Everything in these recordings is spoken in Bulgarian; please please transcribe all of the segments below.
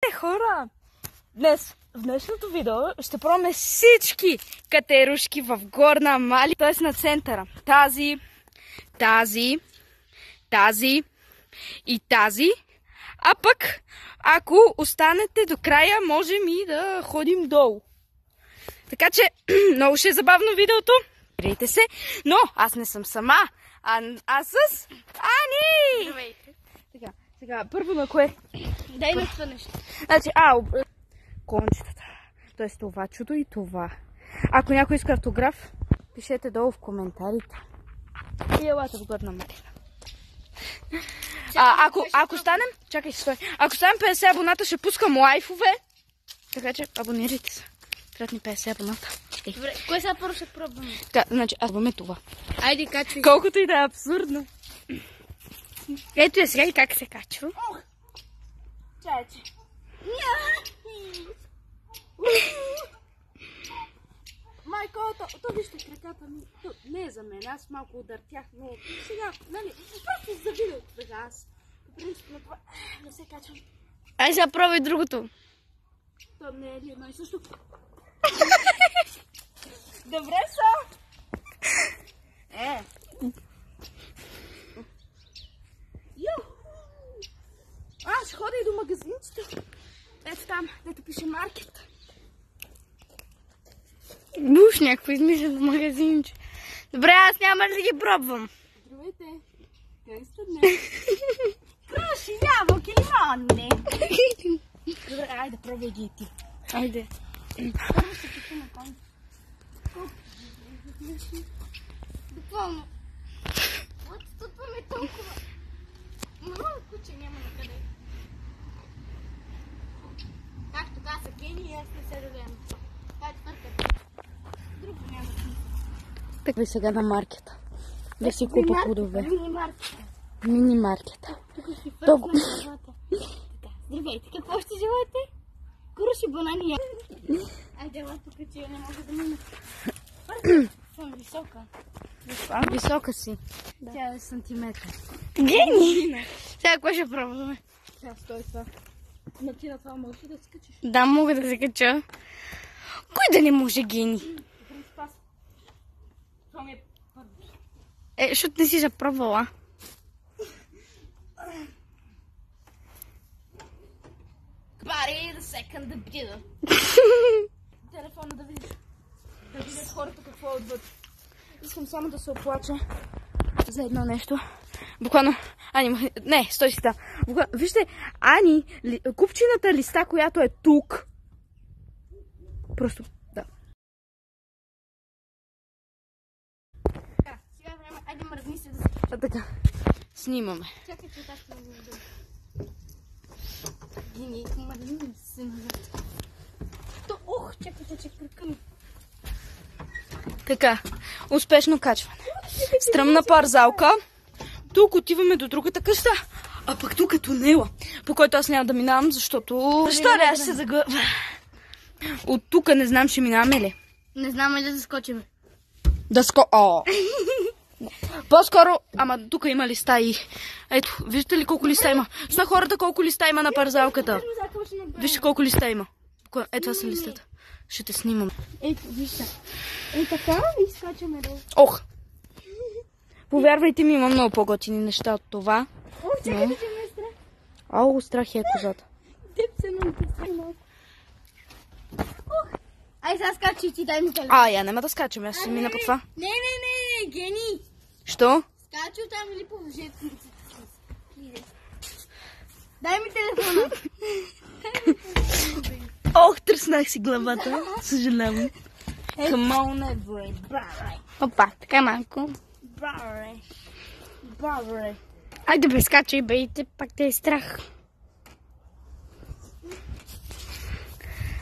Здравейте, хора! Днес, в днешното видео, ще пробваме всички катерушки в Горна Мали, т.е. на центъра. Тази и тази. А пък, ако останете до края, можем и да ходим долу. Така че, много ще е забавно видеото. Гледайте се, но аз не съм сама, а с Ани! Здравейте. Сега, първо на кое? Дай на това нещо. Значи, кончетата. Т.е. това чудо и това. Ако някой иска автограф, пишете долу в коментарите. И елата в Горна Мали. Ако станем... Чакай, стой. Ако станем 50 абоната, ще пускам лайфове. Така че, абонирайте се. Трябва ни 50 абоната. Добре, кое сега първо ще пробваме? Така, значи, аз бъме това. Айде, качвай. Колкото и да е абсурдно. Ето е сега и как се качва. Чайче. Майко, то вижте краката ми. Не е за мен, аз малко удъртях, но сега, нали, просто за видеото така аз. По принцип на това не се качвам. Ай сега пробвай другото. То не е ли едно и също? Добре са! Аз ходя и до магазинчета. Ето там, дето пише маркет. Буш някакво измисля в магазинче. Добре, аз няма да ги пробвам. Здравейте! Как сте днес? Круши, ябълки, лимонни! Добре, айде, пробвай ги и ти. Айде. Първо ще пиша на кон. Буквално. Отстъпваме толкова. Много куче няма накъде. Както каза Гени, аз не се довем. Това е твърката. Друго няма смисъл. Така сега на маркета. Да си купа плодове. Мини-маркета. Мини маркета. Тук си фърсна живота. Така, здравейте, какво ще желаете? Круши, банани. Айде, ела тук, че я не мога да мина. Съм висока. Висока си. Да. Тя е сантиметър. Гени! Сега какво ще пробваме? Сега стой това. На ти на това можеш ли да се качиш? Да, мога да се кача. Кой да не може, Гени? Това ми е първо. Защото не си запробвала. Бари да секън да бида. Телефона да видиш. Да видят хората какво е отвъд. Искам само да се оплача за едно нещо. Буквално, Ани, не, стой си там. Вижте, Ани, купчината листа, която е тук. Просто, да. Сега време, айде мръдни се да се... Така, снимаме. Чакай, че така ще ме виждам. Гени, мръдни се назад. Чакай, кръка ми. Така, успешно качване. Стръмна парзалка. Тук отиваме до другата къща. А пък тук е тунела, по който аз няма да минавам, защото... Защо ли аз се загъва? От тук не знам, ще минаваме ли? Не знам ли да заскочим. По-скоро, ама тук има листа и... Ето, виждате ли колко листа има? С на хората колко листа има на парзалката. Вижте колко листа има. Ето това са листата. Ще те снимам. Ето, вижте. Така и скачаме долу. Ох! Повярвайте ми, има много по-готини неща от това. Чакай, че ме е страх. Ау, страх е козата. Деп се малко. Ай, сега скачи и ти дай ми телефон. Я няма да скачам, аз ще мина по това. Не, Гени. Що? Скачи оттам или положете. Дай ми телефона. Ох, тръснах си главата. Съжалявам. Come on, everybody. Опа, така малко. Баре. Айде бе, скачай бе, пак те е страх.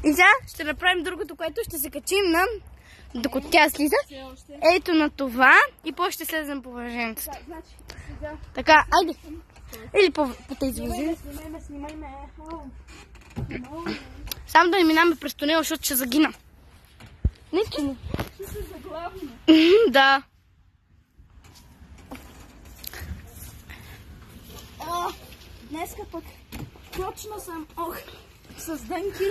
И сега ще направим другото, което ще се качим на... Докато тя слиза. Ето на това и после ще слезем по въженцата. Така, айде. Или по тези въжи. Снимай ме. Само да не минаме през тунела, защото ще загина. Не, че не. Ще се заглавим. Да. Днеска пък точно съм. с дънки.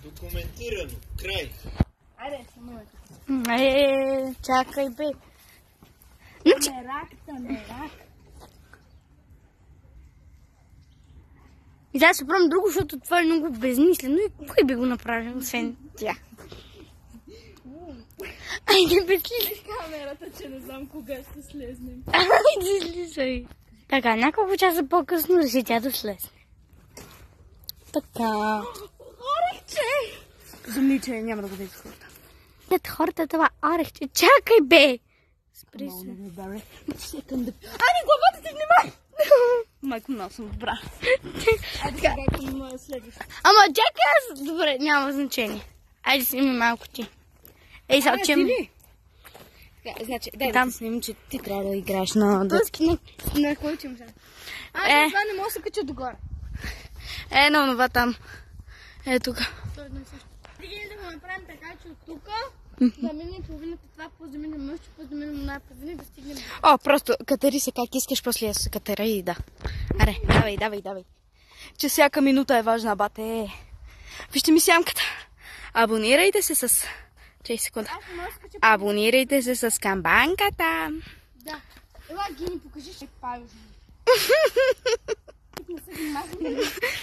Документирано. Край. Айде, снимайте. Чакай бе. Тамерак. И да се правим друго, защото това е много безмислено и кой би го направил, освен тя. Айде, бе, слизай. Камерата, че не знам кога ще слезнем. Айде, слизай. Така, няколко часа по-късно реши тя да слезне. Така. Орехче! Замни, че няма да го види хората. Нет, хората това орехче. Чакай, бе! Спри се. Ани, главата ти внимай! Майко, много съм добра. Айде сега към следващото. Ама чакай аз. Добре, няма значение. Айде сними малко ти. Ей, сега чем... Значи, дай да снимам, че ти трябва да играеш на дъски. Не, кой учим сега? Това не мога да се кача догоре. На онова там. Тук. Стигай да го направим така, че от тук да мине половината това, после да мине мъжче, после да мине най-половина и да стигнем. Просто катери се как искаш, после да се катера и да. Аре, давай. Че всяка минута е важна, бате. Вижте ми сямката. Абонирайте се с... 6 секунда. Абонирайте се с камбанката. Да. Ела, Гини, покажи, че паю.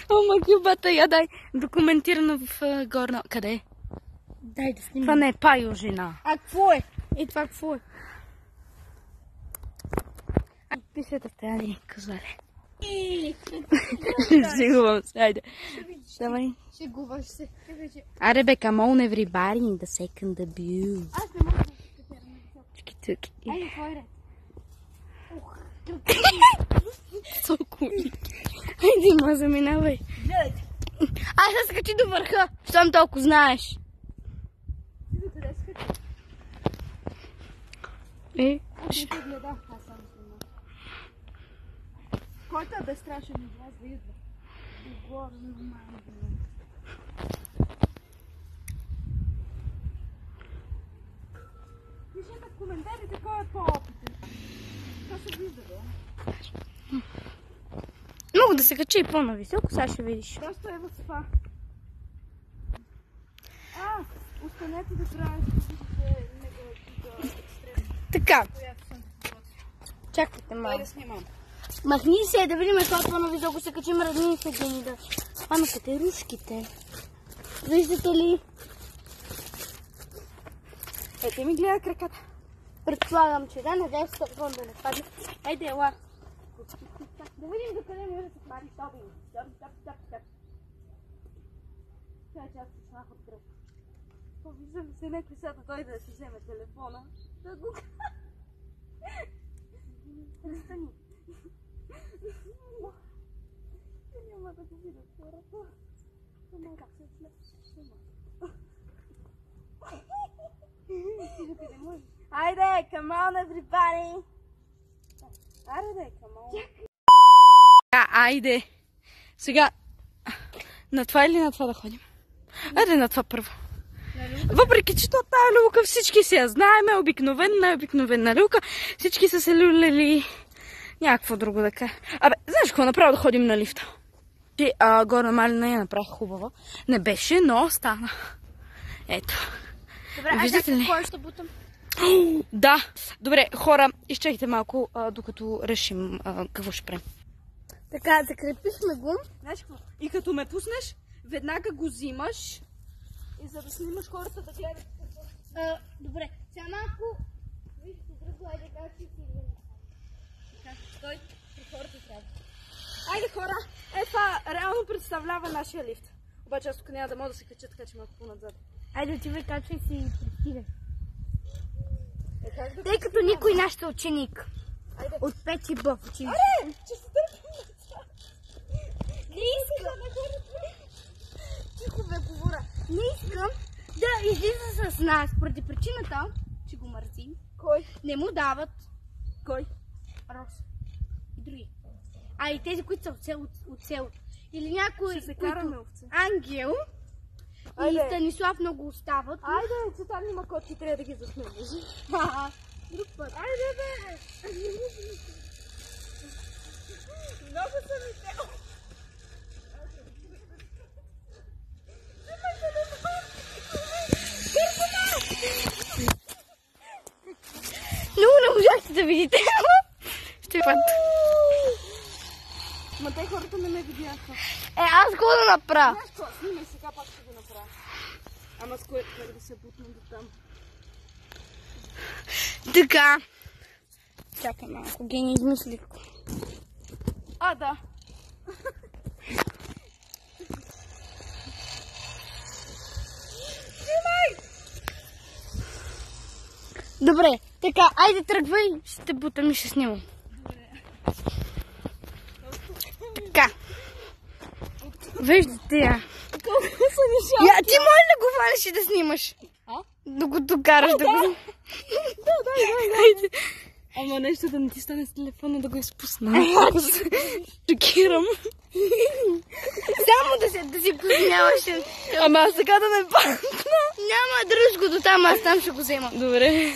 Ама гюбата, я дай. Документирано в горна... Къде? Дай да снимам. Това не е паю, жена. А какво е? Това какво е? Писата в тази козале. Шегувам се, айде. Давай. Шегуваш се. Аре бе, come on everybody in the second debut. Аз не мога да се катерна. Чики-туки. Айде, кой ред? Соколи. Айде, ма заминавай. Гледайте. Аз ще се качи до върха, щом толкова знаеш. Аз не те гледах, аз само снимах. Който е безстрашен от вас да идва? Догоре, нормално. Пишете в коментарите кой е по-опитен. Това се вижда, бе. Мога да се кача и по-нависоко, сега ще видиш. Просто е в това. Останете да правя, да видите неговата екстрема. Така. Чакайте Дай малко. да снимам. Махни се, да видим колко по-нависоко се качим, размини се, Гени, да. Къде рушките? Виждате ли? Ете ми гледа краката. Предполагам, че да, надявам се телефон да не падне. Айде, ела. Да видим до къде може да се хвани тоби. Топ. Това е част от шах от кръв. Виждам се някой сега да дойде да си вземе телефона. Да го... Престани. Няма да го видят хората. Как се отслепва? Айде, come on everybody! Айде, come on! Айде! Сега, на това или на това да ходим? Айде на това първо. Въпреки, че тази люлка всички си я знаеме, обикновена люлка, всички са се люлели някакво друго да кажа. Знаеш какво, направо да ходим на лифта. Горна Малина я направих хубава. Не беше, но стана. Ето. Добре, виждате ли? Кой ще бутам? Да. Добре, хора, изчакайте малко, докато решим какво ще правим. Така, закрепихме го. Знаеш какво? И като ме пуснеш, веднага го взимаш и за да снимаш хората да гледат. Добре, сега малко. Вижте, друго, айде как си си. Стой, при хората трябва. Айде хора, това реално представлява нашия лифт. Обаче аз тук няма да мога да се кача, така че малко по-надзад. Айде, отивай, качвай си и пристигай. Тъй като никой нашата ученик. Айде. От 5 Б в училище. Аре, че се държим. Не искам. Тихо бе, говоря. Не искам да излиза с нас, поради причината, че го мързим. Кой? Не му дават Кой? Рос и други. И тези, които са от селото. Или някой, Ще се караме овце. Ангел и Станислав много остават. Айде, че там има котки, трябва да ги заснемеш. Друг път. Айде, бе! Много са ми те. видите. Ще път. Ма те хората не ме видяха. Аз какво да направя? Знаеш какво? Снимай сега, пак ще го направя. Ама с кое как да се бутна до там? Така. Чакай малко, Гени измисли. А, да. Добре, така, айде тръгвай, ще бутам и ще снимам. Така. Виждате я. Колко са ни Я, ти може ли го валиш и да снимаш? А? Докато караш да го... Да. Айде. Ама нещо да не ти стане с телефона да го изпусна. Шокирам. Само да си позняваш. Ама аз сега да ме падна. Няма, дръж го до там, аз там ще го взема. Добре.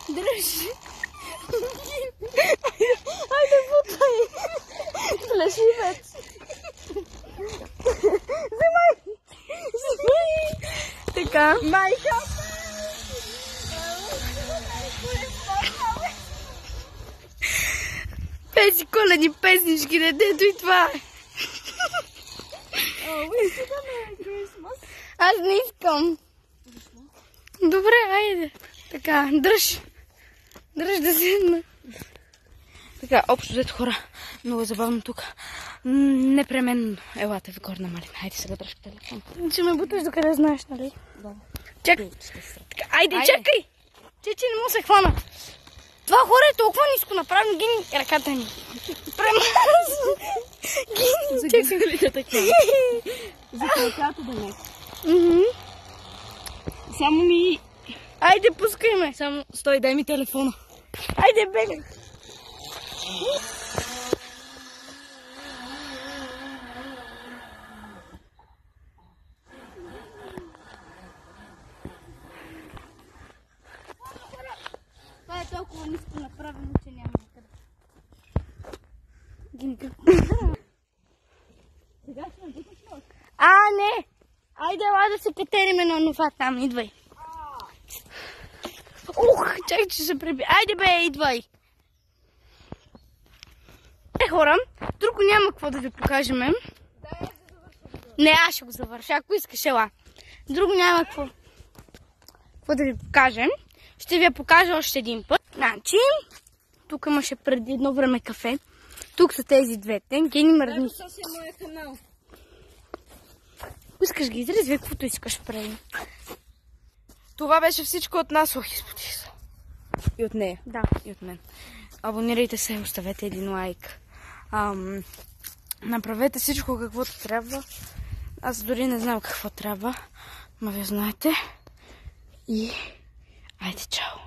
Дръж. Айде, бутай. Плешивец. Вземай. Така. Майка. Тези коледни песнички, детето и това е. Аз не искам. Добре, айде. Така, дръж. Дръж да седна. Така, общо взето хора, много забавно тук. Непременно елате в Горна Малина. Айде сега дръж телефон. Ще ме буташ докъде знаеш, нали? Да. Чакай. Айде, чакай! Че не му се хвана. Това хора е толкова ниско направено, Гини ръката ни. Премаз! Гини, чакай. Така. За краката да не. Само ми... Айде, пускай ме. Само стой, дай ми телефона. Айде, бегай. Това е толкова ниско направено, че няма къде. Гинка. Сега ще ме буташ ли? Не! Айде, ела да се катериме на нова там, идвай. Чакай, че се преби. Айде бе, идвай. Хора, друго няма какво да ви покажем. Не, аз ще го завърша, ако искаш, ела. Друго няма какво да ви покажем. Ще ви я покажа още един път. Значи, тук имаше преди едно време кафе. Тук са тези двете. Гени мърдни. Това си е моя канал. Искаш ги изрезвай, каквото искаш преди. Това беше всичко от нас, ох, изпотих се. И от нея. Да. И от мен. Абонирайте се, оставете един лайк. Направете всичко каквото трябва. Аз дори не знам какво трябва. Ма вие знаете. И айде, чао.